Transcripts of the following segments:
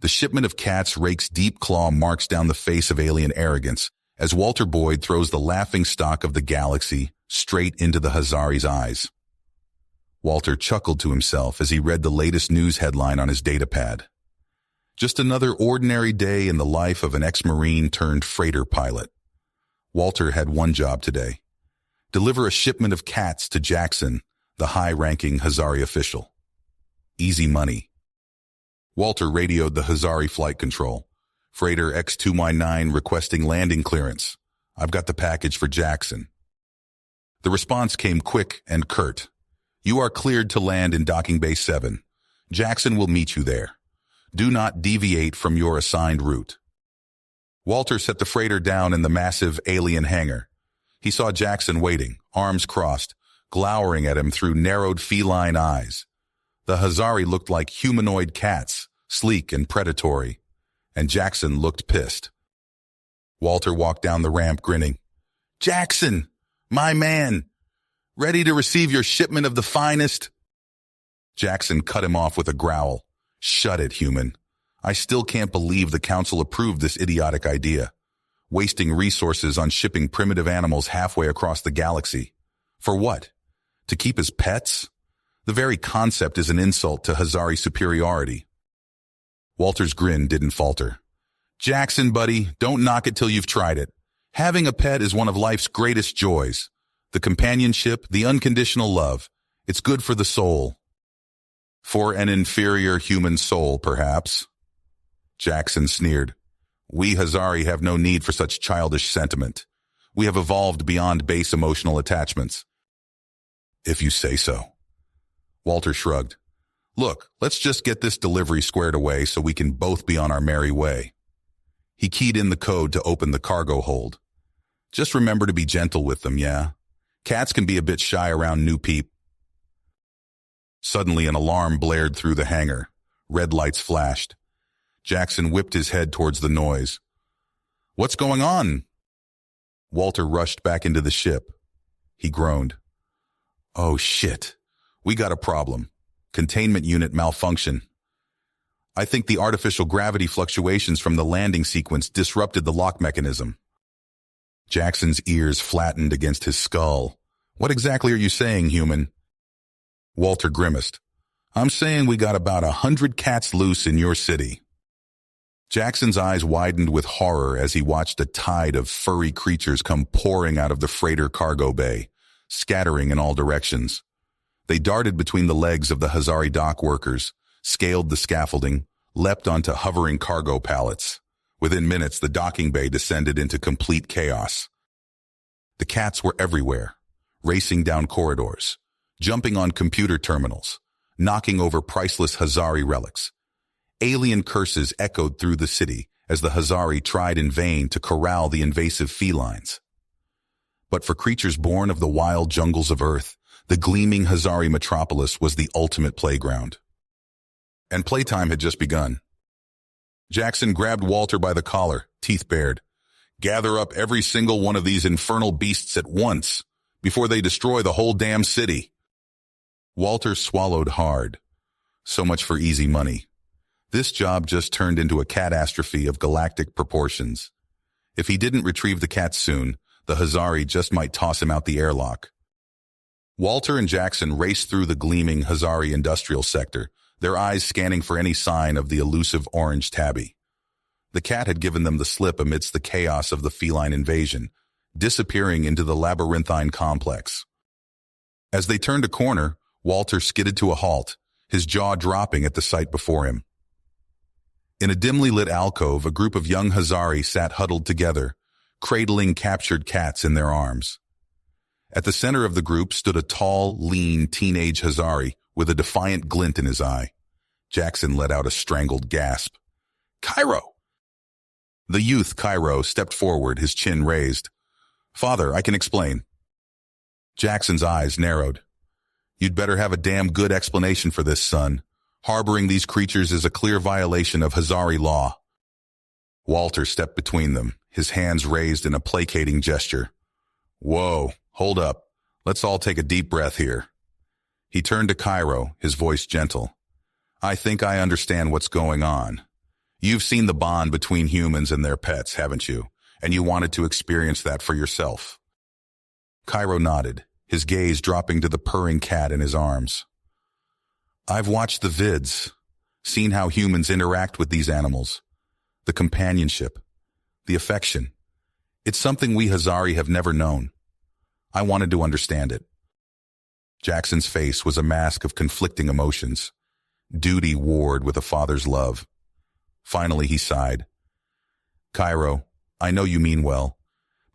The shipment of cats rakes deep claw marks down the face of alien arrogance as Walter Boyd throws the laughing stock of the galaxy straight into the Hazari's eyes. Walter chuckled to himself as he read the latest news headline on his datapad. Just another ordinary day in the life of an ex-Marine turned freighter pilot. Walter had one job today: deliver a shipment of cats to Jackson, the high-ranking Hazari official. Easy money. Walter radioed the Hazari flight control. Freighter X2Y9 requesting landing clearance. I've got the package for Jackson. The response came quick and curt. You are cleared to land in Docking Bay 7. Jackson will meet you there. Do not deviate from your assigned route. Walter set the freighter down in the massive alien hangar. He saw Jackson waiting, arms crossed, glowering at him through narrowed feline eyes. The Hazari looked like humanoid cats, sleek and predatory, and Jackson looked pissed. Walter walked down the ramp grinning. Jackson, my man, ready to receive your shipment of the finest? Jackson cut him off with a growl. Shut it, human. I still can't believe the council approved this idiotic idea. Wasting resources on shipping primitive animals halfway across the galaxy. For what? To keep as pets? The very concept is an insult to Hazari superiority. Walter's grin didn't falter. Jackson, buddy, don't knock it till you've tried it. Having a pet is one of life's greatest joys. The companionship, the unconditional love. It's good for the soul. For an inferior human soul, perhaps. Jackson sneered. We Hazari have no need for such childish sentiment. We have evolved beyond base emotional attachments. If you say so. Walter shrugged. Look, let's just get this delivery squared away so we can both be on our merry way. He keyed in the code to open the cargo hold. Just remember to be gentle with them, yeah? Cats can be a bit shy around new peep. Suddenly an alarm blared through the hangar. Red lights flashed. Jackson whipped his head towards the noise. What's going on? Walter rushed back into the ship. He groaned. Oh shit. We got a problem. Containment unit malfunction. I think the artificial gravity fluctuations from the landing sequence disrupted the lock mechanism. Jackson's ears flattened against his skull. What exactly are you saying, human? Walter grimaced. I'm saying we got about 100 cats loose in your city. Jackson's eyes widened with horror as he watched a tide of furry creatures come pouring out of the freighter cargo bay, scattering in all directions. They darted between the legs of the Hazari dock workers, scaled the scaffolding, leapt onto hovering cargo pallets. Within minutes, the docking bay descended into complete chaos. The cats were everywhere, racing down corridors, jumping on computer terminals, knocking over priceless Hazari relics. Alien curses echoed through the city as the Hazari tried in vain to corral the invasive felines. But for creatures born of the wild jungles of Earth, the gleaming Hazari metropolis was the ultimate playground. And playtime had just begun. Jackson grabbed Walter by the collar, teeth bared. Gather up every single one of these infernal beasts at once, before they destroy the whole damn city. Walter swallowed hard. So much for easy money. This job just turned into a catastrophe of galactic proportions. If he didn't retrieve the cats soon, the Hazari just might toss him out the airlock. Walter and Jackson raced through the gleaming Hazari industrial sector, their eyes scanning for any sign of the elusive orange tabby. The cat had given them the slip amidst the chaos of the feline invasion, disappearing into the labyrinthine complex. As they turned a corner, Walter skidded to a halt, his jaw dropping at the sight before him. In a dimly lit alcove, a group of young Hazari sat huddled together, cradling captured cats in their arms. At the center of the group stood a tall, lean teenage Hazari with a defiant glint in his eye. Jackson let out a strangled gasp. Cairo! The youth, Cairo, stepped forward, his chin raised. Father, I can explain. Jackson's eyes narrowed. You'd better have a damn good explanation for this, son. Harboring these creatures is a clear violation of Hazari law. Walter stepped between them, his hands raised in a placating gesture. Whoa, hold up. Let's all take a deep breath here. He turned to Cairo, his voice gentle. I think I understand what's going on. You've seen the bond between humans and their pets, haven't you? And you wanted to experience that for yourself. Cairo nodded, his gaze dropping to the purring cat in his arms. I've watched the vids, seen how humans interact with these animals. The companionship, the affection. It's something we Hazari have never known. I wanted to understand it. Jackson's face was a mask of conflicting emotions. Duty warred with a father's love. Finally, he sighed. Cairo, I know you mean well,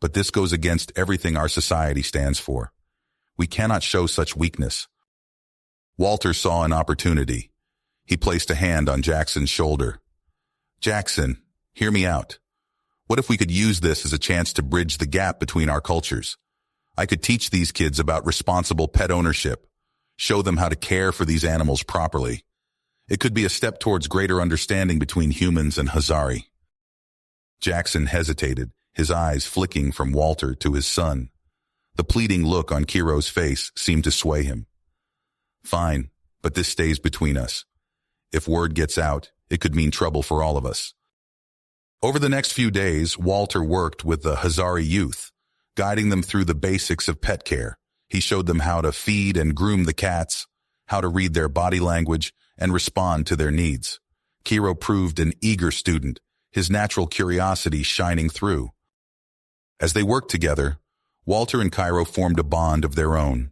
but this goes against everything our society stands for. We cannot show such weakness. Walter saw an opportunity. He placed a hand on Jackson's shoulder. Jackson, hear me out. What if we could use this as a chance to bridge the gap between our cultures? I could teach these kids about responsible pet ownership, show them how to care for these animals properly. It could be a step towards greater understanding between humans and Hazari. Jackson hesitated, his eyes flicking from Walter to his son. The pleading look on Cairo's face seemed to sway him. Fine, but this stays between us. If word gets out, it could mean trouble for all of us. Over the next few days, Walter worked with the Hazari youth, guiding them through the basics of pet care. He showed them how to feed and groom the cats, how to read their body language, and respond to their needs. Cairo proved an eager student, his natural curiosity shining through. As they worked together, Walter and Cairo formed a bond of their own.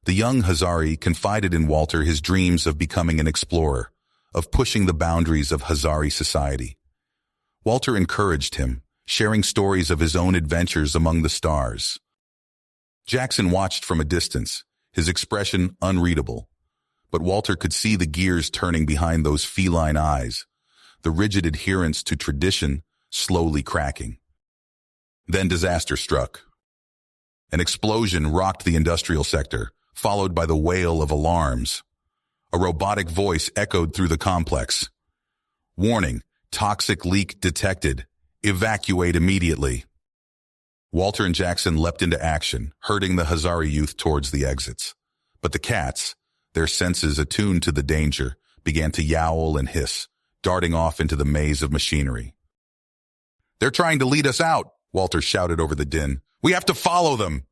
The young Hazari confided in Walter his dreams of becoming an explorer, of pushing the boundaries of Hazari society. Walter encouraged him, sharing stories of his own adventures among the stars. Jackson watched from a distance, his expression unreadable. But Walter could see the gears turning behind those feline eyes, the rigid adherence to tradition slowly cracking. Then disaster struck. An explosion rocked the industrial sector, followed by the wail of alarms. A robotic voice echoed through the complex. Warning, toxic leak detected. Evacuate immediately. Walter and Jackson leapt into action, herding the Hazari youth towards the exits. But the cats, their senses attuned to the danger, began to yowl and hiss, darting off into the maze of machinery. They're trying to lead us out, Walter shouted over the din. We have to follow them.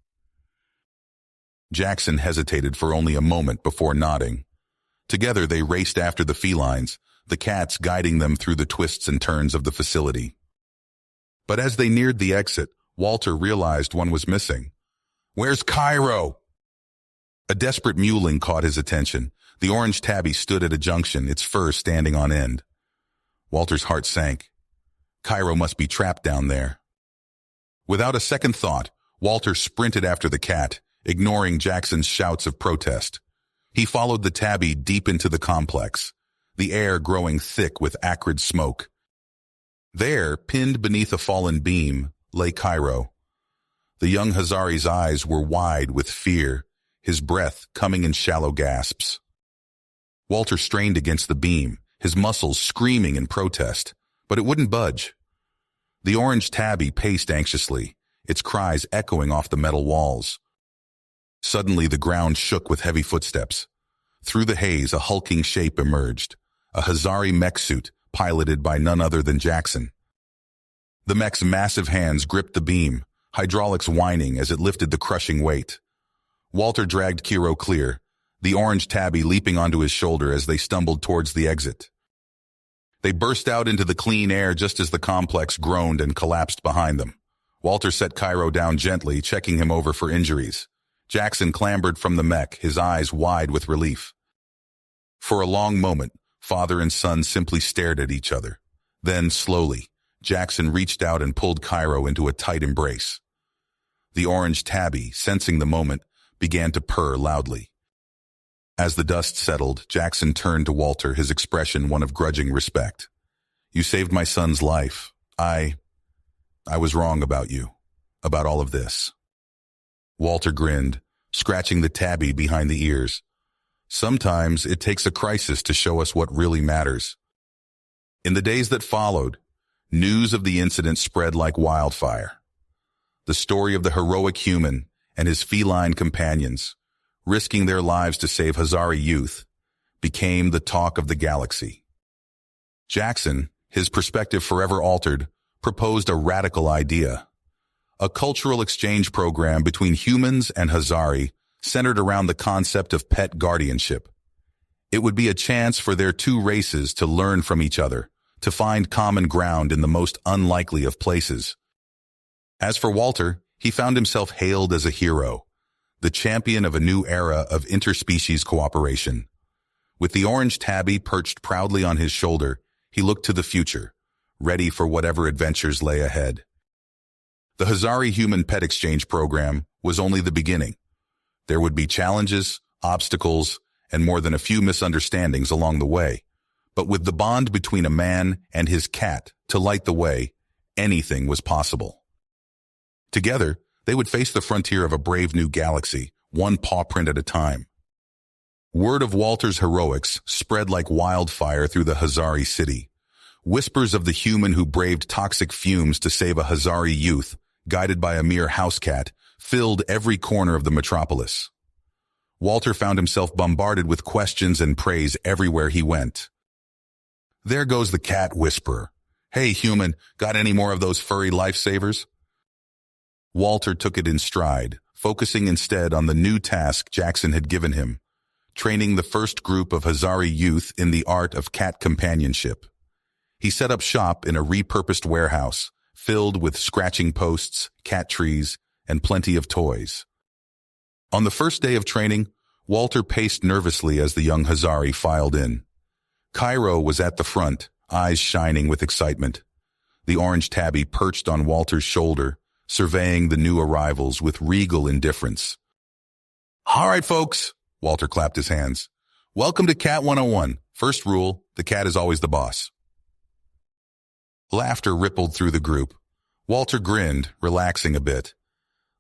Jackson hesitated for only a moment before nodding. Together they raced after the felines, the cats guiding them through the twists and turns of the facility. But as they neared the exit, Walter realized one was missing. Where's Cairo? A desperate mewling caught his attention. The orange tabby stood at a junction, its fur standing on end. Walter's heart sank. Cairo must be trapped down there. Without a second thought, Walter sprinted after the cat, ignoring Jackson's shouts of protest. He followed the tabby deep into the complex, the air growing thick with acrid smoke. There, pinned beneath a fallen beam, lay Cairo. The young Hazari's eyes were wide with fear, his breath coming in shallow gasps. Walter strained against the beam, his muscles screaming in protest, but it wouldn't budge. The orange tabby paced anxiously, its cries echoing off the metal walls. Suddenly the ground shook with heavy footsteps. Through the haze a hulking shape emerged, a Hazari mech suit piloted by none other than Jackson. The mech's massive hands gripped the beam, hydraulics whining as it lifted the crushing weight. Walter dragged Cairo clear, the orange tabby leaping onto his shoulder as they stumbled towards the exit. They burst out into the clean air just as the complex groaned and collapsed behind them. Walter set Cairo down gently, checking him over for injuries. Jackson clambered from the mech, his eyes wide with relief. For a long moment, father and son simply stared at each other. Then, slowly, Jackson reached out and pulled Cairo into a tight embrace. The orange tabby, sensing the moment, began to purr loudly. As the dust settled, Jackson turned to Walter, his expression one of grudging respect. You saved my son's life. I was wrong about you, about all of this. Walter grinned, scratching the tabby behind the ears. Sometimes it takes a crisis to show us what really matters. In the days that followed, news of the incident spread like wildfire. The story of the heroic human and his feline companions, risking their lives to save Hazari youth, became the talk of the galaxy. Jackson, his perspective forever altered, proposed a radical idea. A cultural exchange program between humans and Hazari centered around the concept of pet guardianship. It would be a chance for their two races to learn from each other, to find common ground in the most unlikely of places. As for Walter, he found himself hailed as a hero, the champion of a new era of interspecies cooperation. With the orange tabby perched proudly on his shoulder, he looked to the future, ready for whatever adventures lay ahead. The Hazari Human Pet Exchange Program was only the beginning. There would be challenges, obstacles, and more than a few misunderstandings along the way. But with the bond between a man and his cat to light the way, anything was possible. Together, they would face the frontier of a brave new galaxy, one paw print at a time. Word of Walter's heroics spread like wildfire through the Hazari city. Whispers of the human who braved toxic fumes to save a Hazari youth, guided by a mere house cat, filled every corner of the metropolis. Walter found himself bombarded with questions and praise everywhere he went. There goes the cat whisperer. Hey, human, got any more of those furry lifesavers? Walter took it in stride, focusing instead on the new task Jackson had given him, training the first group of Hazari youth in the art of cat companionship. He set up shop in a repurposed warehouse, filled with scratching posts, cat trees, and plenty of toys. On the first day of training, Walter paced nervously as the young Hazari filed in. Cairo was at the front, eyes shining with excitement. The orange tabby perched on Walter's shoulder, surveying the new arrivals with regal indifference. All right, folks, Walter clapped his hands. Welcome to Cat 101. First rule, the cat is always the boss. Laughter rippled through the group. Walter grinned, relaxing a bit.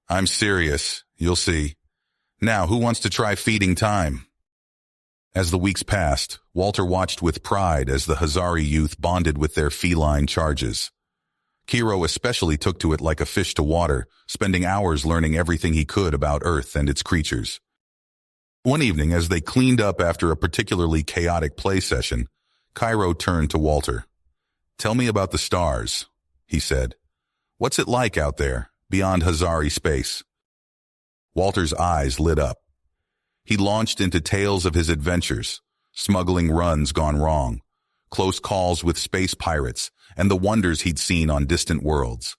I'm serious, you'll see. Now, who wants to try feeding time? As the weeks passed, Walter watched with pride as the Hazari youth bonded with their feline charges. Kiro especially took to it like a fish to water, spending hours learning everything he could about Earth and its creatures. One evening, as they cleaned up after a particularly chaotic play session, Cairo turned to Walter. Tell me about the stars, he said. What's it like out there, beyond Hazari space? Walter's eyes lit up. He launched into tales of his adventures, smuggling runs gone wrong, close calls with space pirates, and the wonders he'd seen on distant worlds.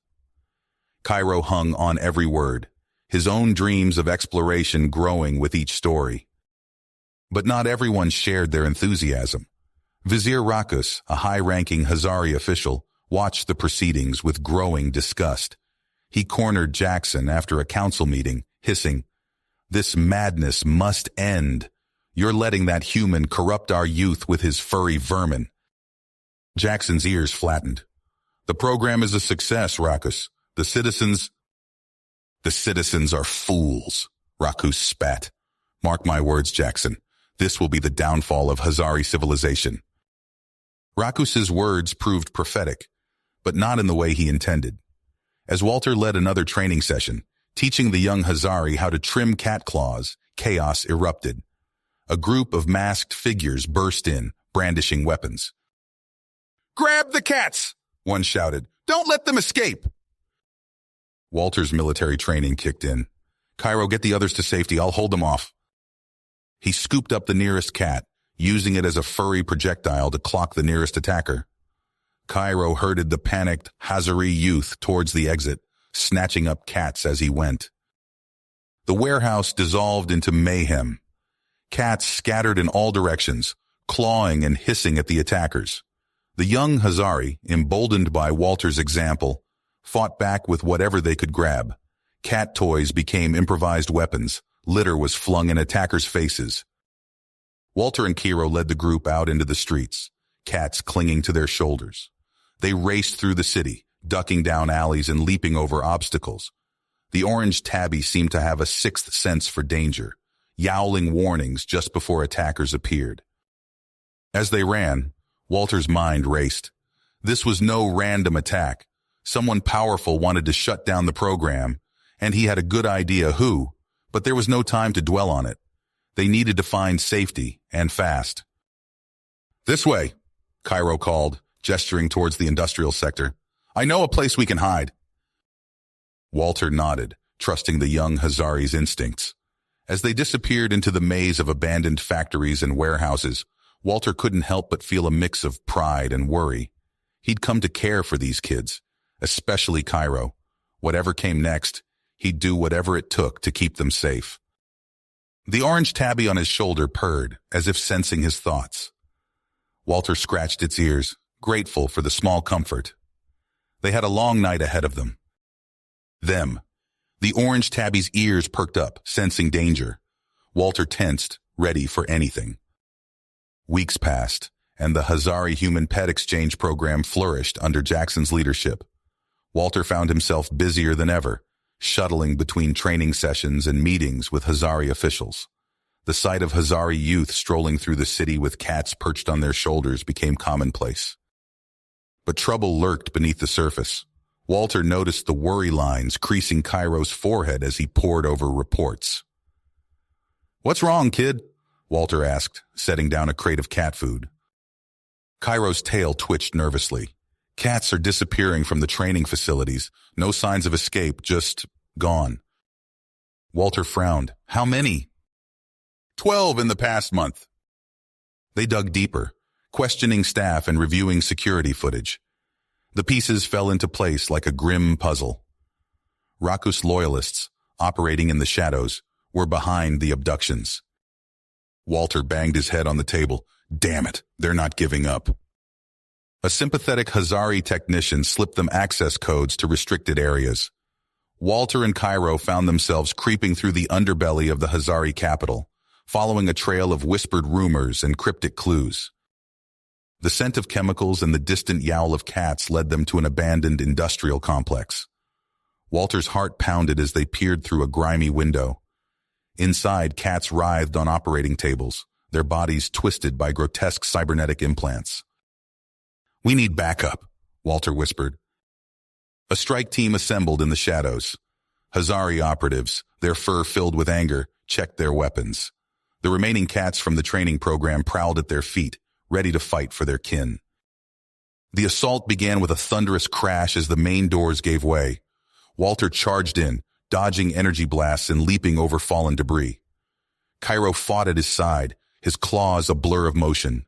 Cairo hung on every word, his own dreams of exploration growing with each story. But not everyone shared their enthusiasm. Vizier Rakus, a high-ranking Hazari official, watched the proceedings with growing disgust. He cornered Jackson after a council meeting, hissing, "This madness must end. You're letting that human corrupt our youth with his furry vermin." Jackson's ears flattened. "The program is a success, Rakus. The citizens are fools," Rakus spat. "Mark my words, Jackson. This will be the downfall of Hazari civilization." Rakus's words proved prophetic, but not in the way he intended. As Walter led another training session, teaching the young Hazari how to trim cat claws, chaos erupted. A group of masked figures burst in, brandishing weapons. "Grab the cats!" one shouted. "Don't let them escape!" Walter's military training kicked in. "Cairo, get the others to safety. I'll hold them off." He scooped up the nearest cat, using it as a furry projectile to clock the nearest attacker. Cairo herded the panicked Hazari youth towards the exit, snatching up cats as he went. The warehouse dissolved into mayhem. Cats scattered in all directions, clawing and hissing at the attackers. The young Hazari, emboldened by Walter's example, fought back with whatever they could grab. Cat toys became improvised weapons. Litter was flung in attackers' faces. Walter and Kiro led the group out into the streets, cats clinging to their shoulders. They raced through the city, ducking down alleys and leaping over obstacles. The orange tabby seemed to have a sixth sense for danger, yowling warnings just before attackers appeared. As they ran, Walter's mind raced. This was no random attack. Someone powerful wanted to shut down the program, and he had a good idea who, but there was no time to dwell on it. They needed to find safety, and fast. "This way," Cairo called, gesturing towards the industrial sector. I know a place we can hide. Walter nodded, trusting the young Hazari's instincts. As they disappeared into the maze of abandoned factories and warehouses, Walter couldn't help but feel a mix of pride and worry. He'd come to care for these kids, especially Cairo. Whatever came next, he'd do whatever it took to keep them safe. The orange tabby on his shoulder purred, as if sensing his thoughts. Walter scratched its ears, grateful for the small comfort. They had a long night ahead of them. The orange tabby's ears perked up, sensing danger. Walter tensed, ready for anything. Weeks passed, and the Hazari Human Pet Exchange program flourished under Jackson's leadership. Walter found himself busier than ever, shuttling between training sessions and meetings with Hazari officials. The sight of Hazari youth strolling through the city with cats perched on their shoulders became commonplace. But trouble lurked beneath the surface. Walter noticed the worry lines creasing Cairo's forehead as he pored over reports. "What's wrong, kid?" Walter asked, setting down a crate of cat food. Cairo's tail twitched nervously. Cats are disappearing from the training facilities. No signs of escape, just gone. Walter frowned. "How many?" 12 in the past month." They dug deeper, questioning staff and reviewing security footage. The pieces fell into place like a grim puzzle. Rakus loyalists, operating in the shadows, were behind the abductions. Walter banged his head on the table. Damn it, they're not giving up. A sympathetic Hazari technician slipped them access codes to restricted areas. Walter and Cairo found themselves creeping through the underbelly of the Hazari capital, following a trail of whispered rumors and cryptic clues. The scent of chemicals and the distant yowl of cats led them to an abandoned industrial complex. Walter's heart pounded as they peered through a grimy window. Inside, cats writhed on operating tables, their bodies twisted by grotesque cybernetic implants. "We need backup," Walter whispered. A strike team assembled in the shadows. Hazari operatives, their fur filled with anger, checked their weapons. The remaining cats from the training program prowled at their feet, ready to fight for their kin. The assault began with a thunderous crash as the main doors gave way. Walter charged in, dodging energy blasts and leaping over fallen debris. Cairo fought at his side, his claws a blur of motion.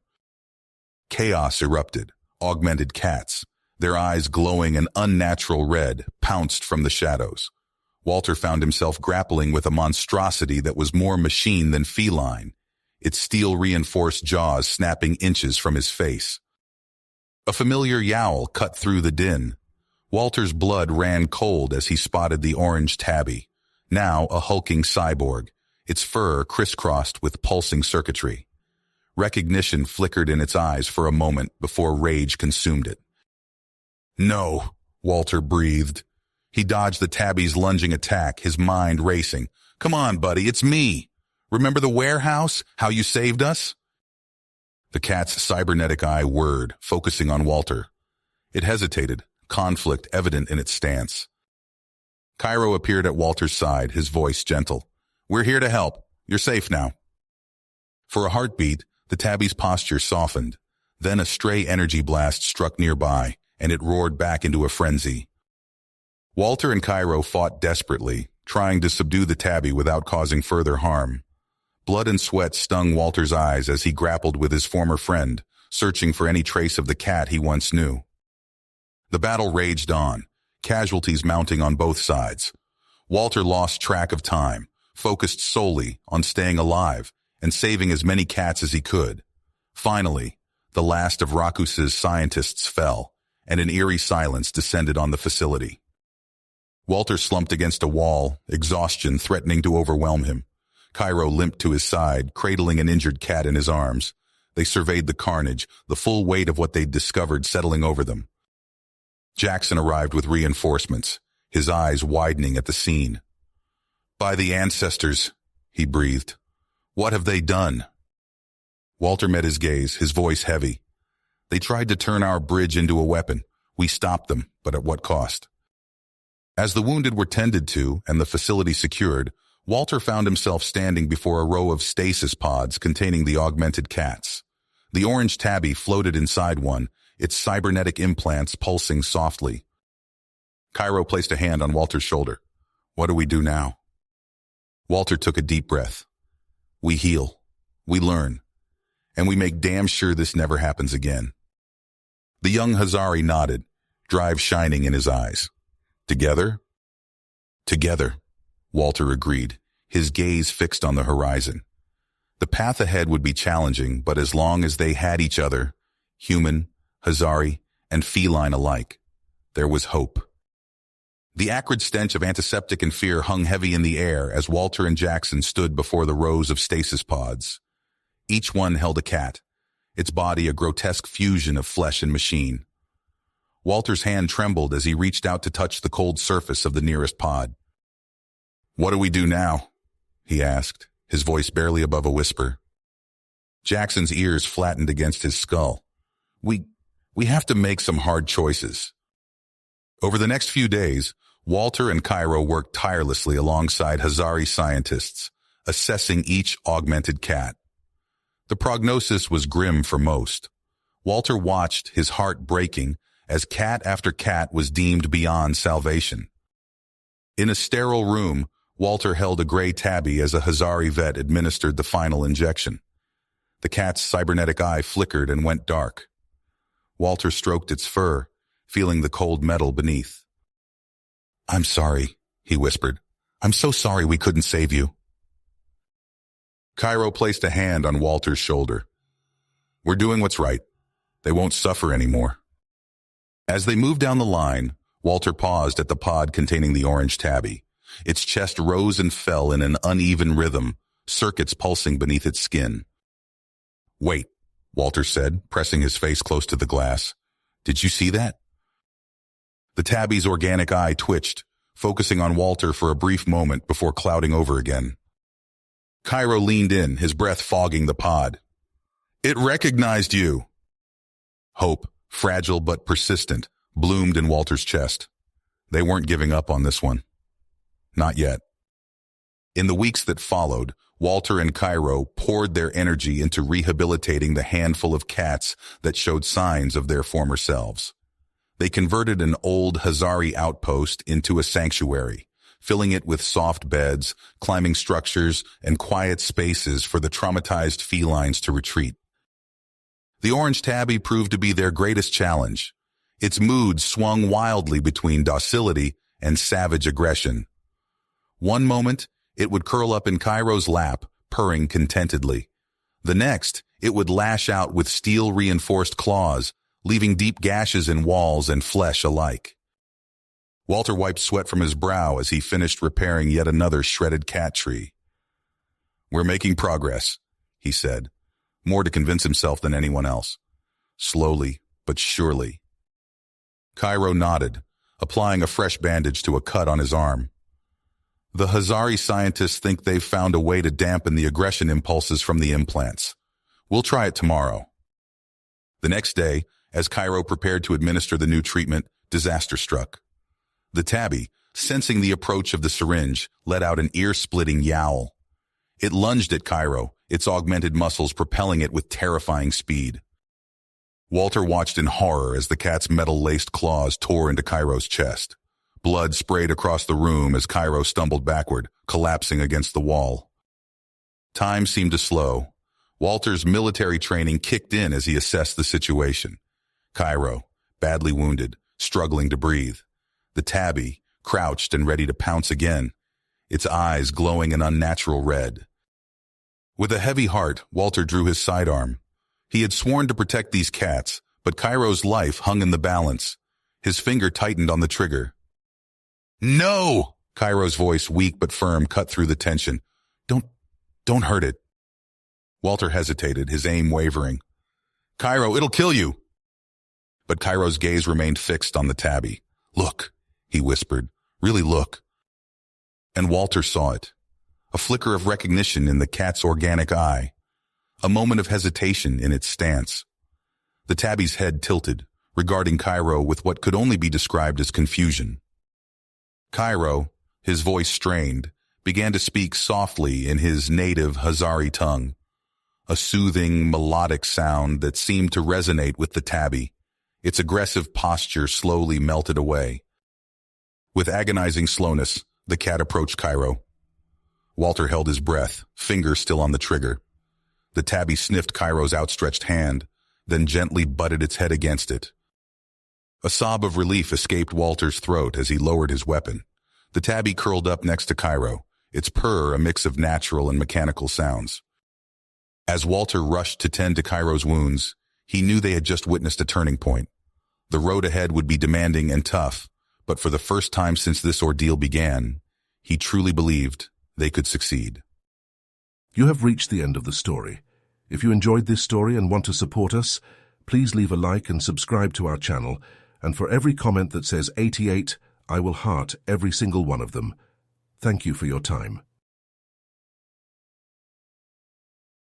Chaos erupted. Augmented cats, their eyes glowing an unnatural red, pounced from the shadows. Walter found himself grappling with a monstrosity that was more machine than feline, its steel-reinforced jaws snapping inches from his face. A familiar yowl cut through the din. Walter's blood ran cold as he spotted the orange tabby, now a hulking cyborg, its fur crisscrossed with pulsing circuitry. Recognition flickered in its eyes for a moment before rage consumed it. "No," Walter breathed. He dodged the tabby's lunging attack, his mind racing. "Come on, buddy, it's me. Remember the warehouse? How you saved us?" The cat's cybernetic eye whirred, focusing on Walter. It hesitated, conflict evident in its stance. Cairo appeared at Walter's side, his voice gentle. "We're here to help. You're safe now." For a heartbeat, the tabby's posture softened. Then a stray energy blast struck nearby, and it roared back into a frenzy. Walter and Cairo fought desperately, trying to subdue the tabby without causing further harm. Blood and sweat stung Walter's eyes as he grappled with his former friend, searching for any trace of the cat he once knew. The battle raged on, casualties mounting on both sides. Walter lost track of time, focused solely on staying alive and saving as many cats as he could. Finally, the last of Rakus's scientists fell, and an eerie silence descended on the facility. Walter slumped against a wall, exhaustion threatening to overwhelm him. Cairo limped to his side, cradling an injured cat in his arms. They surveyed the carnage, the full weight of what they'd discovered settling over them. Jackson arrived with reinforcements, his eyes widening at the scene. "By the ancestors," he breathed. "What have they done?" Walter met his gaze, his voice heavy. "They tried to turn our bridge into a weapon. We stopped them, but at what cost?" As the wounded were tended to and the facility secured, Walter found himself standing before a row of stasis pods containing the augmented cats. The orange tabby floated inside one, its cybernetic implants pulsing softly. Cairo placed a hand on Walter's shoulder. What do we do now? Walter took a deep breath. We heal, we learn, and we make damn sure this never happens again. The young Hazari nodded, drive shining in his eyes. Together? Together, Walter agreed, his gaze fixed on the horizon. The path ahead would be challenging, but as long as they had each other, human, Hazari, and feline alike, there was hope. The acrid stench of antiseptic and fear hung heavy in the air as Walter and Jackson stood before the rows of stasis pods. Each one held a cat, its body a grotesque fusion of flesh and machine. Walter's hand trembled as he reached out to touch the cold surface of the nearest pod. What do we do now? He asked, his voice barely above a whisper. Jackson's ears flattened against his skull. We have to make some hard choices. Over the next few days, Walter and Cairo worked tirelessly alongside Hazari scientists, assessing each augmented cat. The prognosis was grim for most. Walter watched, his heart breaking, as cat after cat was deemed beyond salvation. In a sterile room, Walter held a gray tabby as a Hazari vet administered the final injection. The cat's cybernetic eye flickered and went dark. Walter stroked its fur, feeling the cold metal beneath. I'm sorry, he whispered. I'm so sorry we couldn't save you. Cairo placed a hand on Walter's shoulder. We're doing what's right. They won't suffer anymore. As they moved down the line, Walter paused at the pod containing the orange tabby. Its chest rose and fell in an uneven rhythm, circuits pulsing beneath its skin. Wait, Walter said, pressing his face close to the glass. Did you see that? The tabby's organic eye twitched, focusing on Walter for a brief moment before clouding over again. Cairo leaned in, his breath fogging the pod. It recognized you. Hope, fragile but persistent, bloomed in Walter's chest. They weren't giving up on this one. Not yet. In the weeks that followed, Walter and Cairo poured their energy into rehabilitating the handful of cats that showed signs of their former selves. They converted an old Hazari outpost into a sanctuary, filling it with soft beds, climbing structures, and quiet spaces for the traumatized felines to retreat. The orange tabby proved to be their greatest challenge. Its mood swung wildly between docility and savage aggression. One moment, it would curl up in Cairo's lap, purring contentedly. The next, it would lash out with steel-reinforced claws, leaving deep gashes in walls and flesh alike. Walter wiped sweat from his brow as he finished repairing yet another shredded cat tree. We're making progress, he said, more to convince himself than anyone else. Slowly, but surely. Cairo nodded, applying a fresh bandage to a cut on his arm. The Hazari scientists think they've found a way to dampen the aggression impulses from the implants. We'll try it tomorrow. The next day, as Cairo prepared to administer the new treatment, disaster struck. The tabby, sensing the approach of the syringe, let out an ear-splitting yowl. It lunged at Cairo, its augmented muscles propelling it with terrifying speed. Walter watched in horror as the cat's metal-laced claws tore into Cairo's chest. Blood sprayed across the room as Cairo stumbled backward, collapsing against the wall. Time seemed to slow. Walter's military training kicked in as he assessed the situation. Cairo, badly wounded, struggling to breathe. The tabby, crouched and ready to pounce again, its eyes glowing an unnatural red. With a heavy heart, Walter drew his sidearm. He had sworn to protect these cats, but Cairo's life hung in the balance. His finger tightened on the trigger. No! Cairo's voice, weak but firm, cut through the tension. Don't hurt it. Walter hesitated, his aim wavering. Cairo, it'll kill you! But Cairo's gaze remained fixed on the tabby. Look, he whispered. Really look. And Walter saw it. A flicker of recognition in the cat's organic eye. A moment of hesitation in its stance. The tabby's head tilted, regarding Cairo with what could only be described as confusion. Cairo, his voice strained, began to speak softly in his native Hazari tongue. A soothing, melodic sound that seemed to resonate with the tabby. Its aggressive posture slowly melted away. With agonizing slowness, the cat approached Cairo. Walter held his breath, finger still on the trigger. The tabby sniffed Cairo's outstretched hand, then gently butted its head against it. A sob of relief escaped Walter's throat as he lowered his weapon. The tabby curled up next to Cairo, its purr a mix of natural and mechanical sounds. As Walter rushed to tend to Cairo's wounds, he knew they had just witnessed a turning point. The road ahead would be demanding and tough, but for the first time since this ordeal began, he truly believed they could succeed. You have reached the end of the story. If you enjoyed this story and want to support us, please leave a like and subscribe to our channel, and for every comment that says 88, I will heart every single one of them. Thank you for your time.